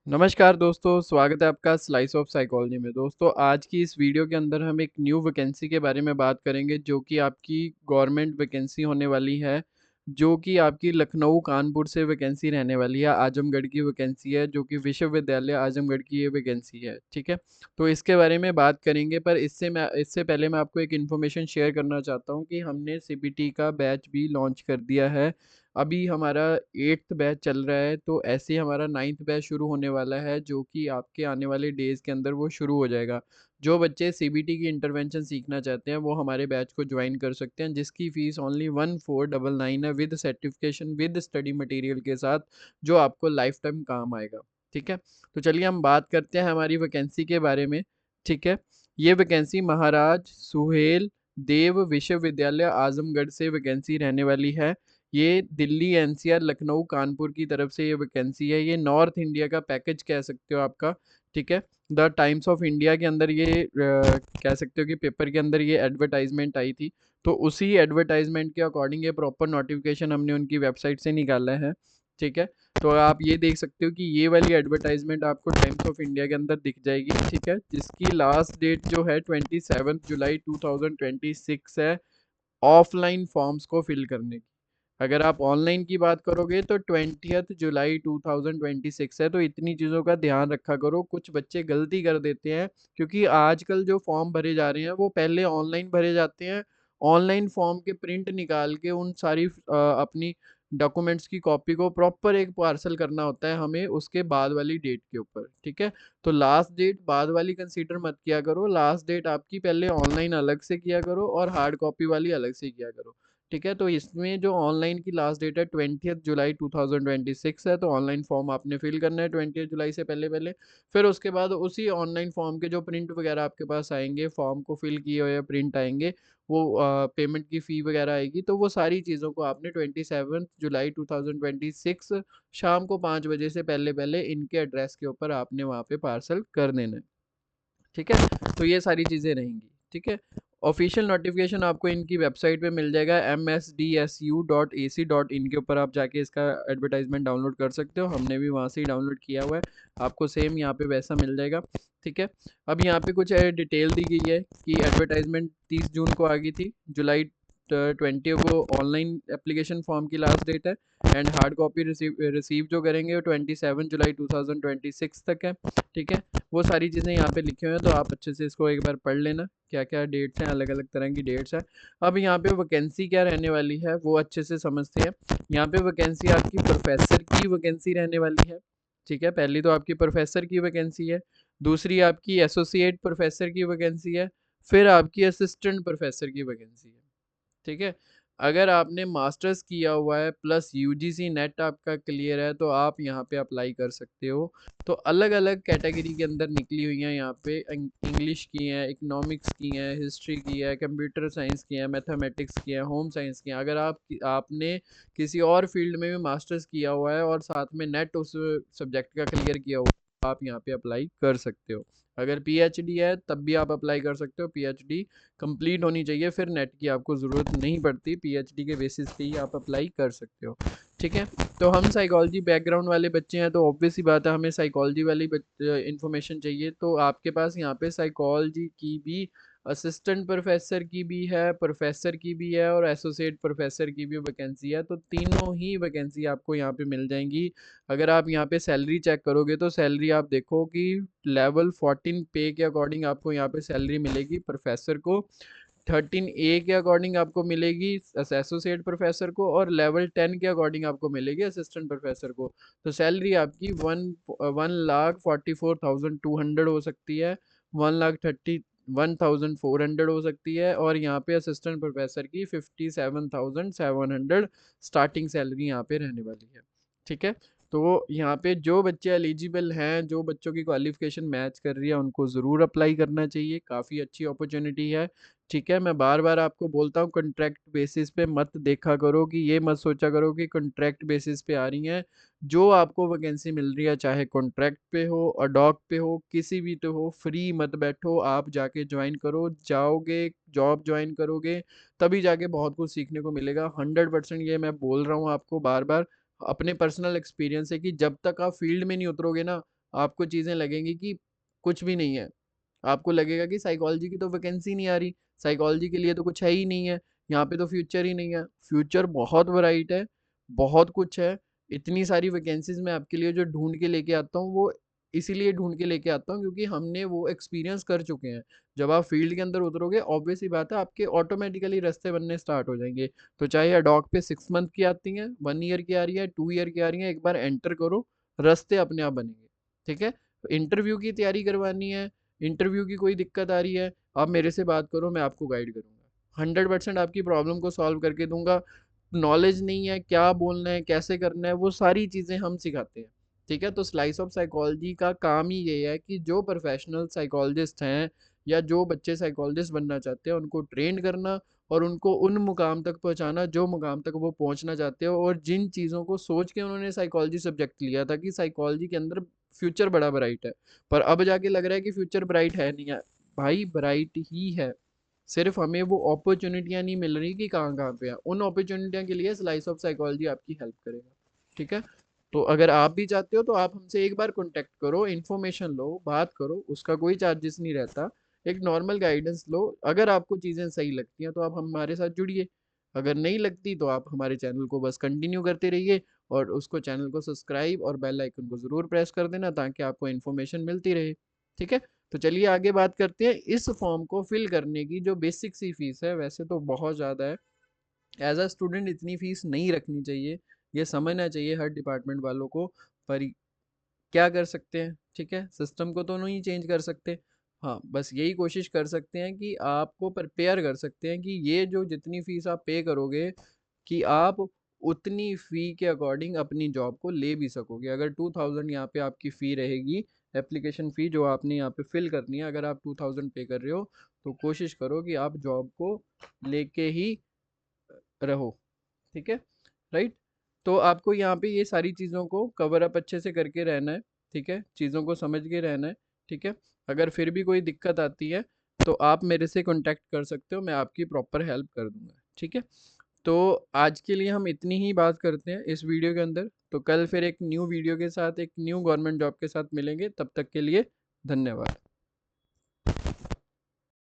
नमस्कार दोस्तों, स्वागत है आपका स्लाइस ऑफ साइकोलॉजी में। दोस्तों, आज की इस वीडियो के अंदर हम एक न्यू वैकेंसी के बारे में बात करेंगे जो कि आपकी गवर्नमेंट वैकेंसी होने वाली है, जो कि आपकी लखनऊ कानपुर से वैकेंसी रहने वाली है। आजमगढ़ की वैकेंसी है जो कि विश्वविद्यालय आजमगढ़ की ये वैकेंसी है। ठीक है, तो इसके बारे में बात करेंगे, पर इससे पहले मैं आपको एक इन्फॉर्मेशन शेयर करना चाहता हूँ कि हमने सीबीटी का बैच भी लॉन्च कर दिया है। अभी हमारा 8th बैच चल रहा है, तो ऐसे ही हमारा 9th बैच शुरू होने वाला है जो कि आपके आने वाले डेज़ के अंदर वो शुरू हो जाएगा। जो बच्चे सीबीटी की इंटरवेंशन सीखना चाहते हैं वो हमारे बैच को ज्वाइन कर सकते हैं, जिसकी फ़ीस ओनली 1499 है, with certification with study material के साथ, जो आपको लाइफ टाइम काम आएगा। ठीक है, तो चलिए हम बात करते हैं हमारी वैकेंसी के बारे में। ठीक है, ये वैकेंसी महाराज सुहेल देव विश्वविद्यालय आजमगढ़ से वैकेंसी रहने वाली है। ये दिल्ली एनसीआर लखनऊ कानपुर की तरफ से ये वैकेंसी है। ये नॉर्थ इंडिया का पैकेज कह सकते हो आपका। ठीक है, द टाइम्स ऑफ इंडिया के अंदर ये कह सकते हो कि पेपर के अंदर ये एडवर्टाइजमेंट आई थी, तो उसी एडवर्टाइजमेंट के अकॉर्डिंग ये प्रॉपर नोटिफिकेशन हमने उनकी वेबसाइट से निकाला है। ठीक है, तो आप ये देख सकते हो कि ये वाली एडवर्टाइजमेंट आपको टाइम्स ऑफ इंडिया के अंदर दिख जाएगी। ठीक है, जिसकी लास्ट डेट जो है 27 जुलाई 2026 है ऑफलाइन फॉर्म्स को फिल करने की। अगर आप ऑनलाइन की बात करोगे तो 20 जुलाई 2026 है। तो इतनी चीज़ों का ध्यान रखा करो। कुछ बच्चे गलती कर देते हैं, क्योंकि आजकल जो फॉर्म भरे जा रहे हैं वो पहले ऑनलाइन भरे जाते हैं। ऑनलाइन फॉर्म के प्रिंट निकाल के उन सारी अपनी डॉक्यूमेंट्स की कॉपी को प्रॉपर एक पार्सल करना होता है हमें उसके बाद वाली डेट के ऊपर। ठीक है, तो लास्ट डेट बाद वाली कंसीडर मत किया करो। लास्ट डेट आपकी पहले ऑनलाइन अलग से किया करो और हार्ड कॉपी वाली अलग से किया करो। ठीक है, तो इसमें जो ऑनलाइन की लास्ट डेट है 20 जुलाई 2026 है। तो ऑनलाइन फॉर्म आपने फिल करना है 20 जुलाई से पहले पहले। फिर उसके बाद उसी ऑनलाइन फॉर्म के जो प्रिंट वगैरह आपके पास आएंगे, फॉर्म को फिल किए हुए प्रिंट आएंगे, वो पेमेंट की फ़ी वगैरह आएगी, तो वो सारी चीज़ों को आपने 27 जुलाई 2026 शाम को 5 बजे से पहले पहले इनके एड्रेस के ऊपर आपने वहाँ पे पार्सल कर देना है। ठीक है, तो ये सारी चीज़ें रहेंगी। ठीक है, ऑफिशियल नोटिफिकेशन आपको इनकी वेबसाइट पे मिल जाएगा, msdsu.ac.in के ऊपर आप जाके इसका एडवर्टाइजमेंट डाउनलोड कर सकते हो। हमने भी वहाँ से ही डाउनलोड किया हुआ है, आपको सेम यहाँ पे वैसा मिल जाएगा। ठीक है, अब यहाँ पे कुछ डिटेल दी गई है कि एडवर्टाइजमेंट 30 जून को आ गई थी, जुलाई 20 को ऑनलाइन एप्लीकेशन फॉर्म की लास्ट डेट है, एंड हार्ड कॉपी रिसीव जो करेंगे वो 27 जुलाई 2026 तक है। ठीक है, वो सारी चीज़ें यहाँ पे लिखे हुए हैं, तो आप अच्छे से इसको एक बार पढ़ लेना, क्या क्या डेट्स हैं, अलग अलग तरह की डेट्स हैं। अब यहाँ पे वैकेंसी क्या रहने वाली है वो अच्छे से समझते हैं। यहाँ पे वैकेंसी आपकी प्रोफेसर की वैकेंसी रहने वाली है। ठीक है, पहली तो आपकी प्रोफेसर की वैकेंसी है, दूसरी आपकी एसोसिएट प्रोफेसर की वैकेंसी है, फिर आपकी असिस्टेंट प्रोफेसर की वैकेंसी है। ठीक है, अगर आपने मास्टर्स किया हुआ है प्लस यूजीसी नेट आपका क्लियर है तो आप यहाँ पे अप्लाई कर सकते हो। तो अलग अलग कैटेगरी के अंदर निकली हुई हैं यहाँ पे। इंग्लिश की हैं, इकोनॉमिक्स की हैं, हिस्ट्री की है, कंप्यूटर साइंस की है, मैथमेटिक्स की है, होम साइंस की है। अगर आपने किसी और फील्ड में भी मास्टर्स किया हुआ है और साथ में नेट उस सब्जेक्ट का क्लियर किया हुआ है, आप यहाँ पे अप्लाई कर सकते हो। अगर पीएचडी है तब भी आप अप्लाई कर सकते हो। पीएचडी कंप्लीट होनी चाहिए, फिर नेट की आपको ज़रूरत नहीं पड़ती, पीएचडी के बेसिस पे ही आप अप्लाई कर सकते हो। ठीक है, तो हम साइकोलॉजी बैकग्राउंड वाले बच्चे हैं, तो ऑब्वियस ही बात है हमें साइकोलॉजी वाली इन्फॉर्मेशन चाहिए। तो आपके पास यहाँ पे साइकोलॉजी की भी असिस्टेंट प्रोफेसर की भी है, प्रोफेसर की भी है, और एसोसिएट प्रोफेसर की भी वैकेंसी है। तो तीनों ही वैकेंसी आपको यहाँ पे मिल जाएंगी। अगर आप यहाँ पे सैलरी चेक करोगे तो सैलरी आप देखो कि लेवल 14 पे के अकॉर्डिंग आपको यहाँ पे सैलरी मिलेगी प्रोफेसर को, 13A के अकॉर्डिंग आपको मिलेगी एसोसिएट प्रोफेसर को, और लेवल 10 के अकॉर्डिंग आपको मिलेगी असिस्टेंट प्रोफेसर को। तो सैलरी आपकी 1,44,200 हो सकती है, 1,31,400 हो सकती है, और यहाँ पे असिस्टेंट प्रोफेसर की 57,700 स्टार्टिंग सैलरी यहाँ पे रहने वाली है। ठीक है, तो यहाँ पे जो बच्चे एलिजिबल हैं, जो बच्चों की क्वालिफिकेशन मैच कर रही है, उनको ज़रूर अप्लाई करना चाहिए। काफ़ी अच्छी अपॉर्चुनिटी है। ठीक है, मैं बार बार आपको बोलता हूँ कॉन्ट्रैक्ट बेसिस पे मत देखा करो, कि ये मत सोचा करो कि कॉन्ट्रैक्ट बेसिस पे आ रही हैं। जो आपको वैकेंसी मिल रही है, चाहे कॉन्ट्रैक्ट पे हो, अडॉक पे हो, किसी भी तो हो, फ्री मत बैठो, आप जाके ज्वाइन करो। जाओगे, जॉब ज्वाइन करोगे, तभी जाके बहुत कुछ सीखने को मिलेगा। 100% ये मैं बोल रहा हूँ आपको बार बार, अपने पर्सनल एक्सपीरियंस है कि जब तक आप फील्ड में नहीं उतरोगे ना, आपको चीज़ें लगेंगी कि कुछ भी नहीं है। आपको लगेगा कि साइकोलॉजी की तो वैकेंसी नहीं आ रही, साइकोलॉजी के लिए तो कुछ है ही नहीं है, यहाँ पे तो फ्यूचर ही नहीं है। फ्यूचर बहुत ब्राइट है, बहुत कुछ है। इतनी सारी वैकेंसीज़ मैं आपके लिए जो ढूँढ के लेके आता हूँ, वो इसीलिए ढूँढ के लेके आता हूँ क्योंकि हमने वो एक्सपीरियंस कर चुके हैं। जब आप फील्ड के अंदर उतरोगे, ऑब्वियस सी बात है, आपके ऑटोमेटिकली रास्ते बनने स्टार्ट हो जाएँगे। तो चाहे अडॉक पे 6 मंथ की आती हैं, 1 ईयर की आ रही है, 2 ईयर की आ रही है, एक बार एंटर करो, रास्ते अपने आप बनेंगे। ठीक है? इंटरव्यू की तैयारी करवानी है, इंटरव्यू की कोई दिक्कत आ रही है, आप मेरे से बात करो, मैं आपको गाइड करूँगा। 100% आपकी प्रॉब्लम को सॉल्व करके दूँगा। नॉलेज नहीं है, क्या बोलना है, कैसे करना है, वो सारी चीज़ें हम सिखाते हैं। ठीक है? तो स्लाइस ऑफ साइकोलॉजी का काम ही ये है कि जो प्रोफेशनल साइकोलॉजिस्ट हैं या जो बच्चे साइकोलॉजिस्ट बनना चाहते हैं, उनको ट्रेन करना और उनको उन मुकाम तक पहुँचाना जो मुकाम तक वो पहुँचना चाहते हो, और जिन चीज़ों को सोच के उन्होंने साइकोलॉजी सब्जेक्ट लिया था कि साइकोलॉजी के अंदर फ्यूचर बड़ा ब्राइट है, पर अब जाके लग रहा है कि फ्यूचर ब्राइट है नहीं है। भाई ब्राइट ही है, सिर्फ हमें वो अपॉर्चुनिटियाँ नहीं मिल रही कि कहाँ कहाँ पे है। उन अपॉर्चुनिटियाँ के लिए स्लाइस ऑफ साइकोलॉजी आपकी हेल्प करेगा। ठीक है? तो अगर आप भी चाहते हो तो आप हमसे एक बार कॉन्टेक्ट करो, इन्फॉर्मेशन लो, बात करो, उसका कोई चार्जेस नहीं रहता। एक नॉर्मल गाइडेंस लो, अगर आपको चीज़ें सही लगती हैं तो आप हमारे साथ जुड़िए, अगर नहीं लगती तो आप हमारे चैनल को बस कंटिन्यू करते रहिए, और उसको चैनल को सब्सक्राइब और बेल आइकन को ज़रूर प्रेस कर देना ताकि आपको इन्फॉर्मेशन मिलती रहे। ठीक है? तो चलिए आगे बात करते हैं। इस फॉर्म को फिल करने की जो बेसिक सी फीस है, वैसे तो बहुत ज़्यादा है, एज अ स्टूडेंट इतनी फीस नहीं रखनी चाहिए, ये समझना चाहिए हर डिपार्टमेंट वालों को। पर क्या कर सकते हैं? ठीक है, सिस्टम को तो नहीं चेंज कर सकते। हाँ, बस यही कोशिश कर सकते हैं कि आपको प्रिपेयर कर सकते हैं कि ये जो जितनी फीस आप पे करोगे, कि आप उतनी फ़ी के अकॉर्डिंग अपनी जॉब को ले भी सकोगे। अगर 2000 यहाँ पे आपकी फ़ी रहेगी, एप्लीकेशन फ़ी जो आपने यहाँ पे फिल करनी है, अगर आप 2000 पे कर रहे हो, तो कोशिश करो कि आप जॉब को लेके ही रहो। ठीक है? राइट? तो आपको यहाँ पे ये सारी चीज़ों को कवर अप अच्छे से करके रहना है। ठीक है? चीज़ों को समझ के रहना है। ठीक है? अगर फिर भी कोई दिक्कत आती है तो आप मेरे से कॉन्टैक्ट कर सकते हो, मैं आपकी प्रॉपर हेल्प कर दूँगा। ठीक है? तो आज के लिए हम इतनी ही बात करते हैं इस वीडियो के अंदर। तो कल फिर एक न्यू वीडियो के साथ, एक न्यू गवर्नमेंट जॉब के साथ मिलेंगे। तब तक के लिए धन्यवाद।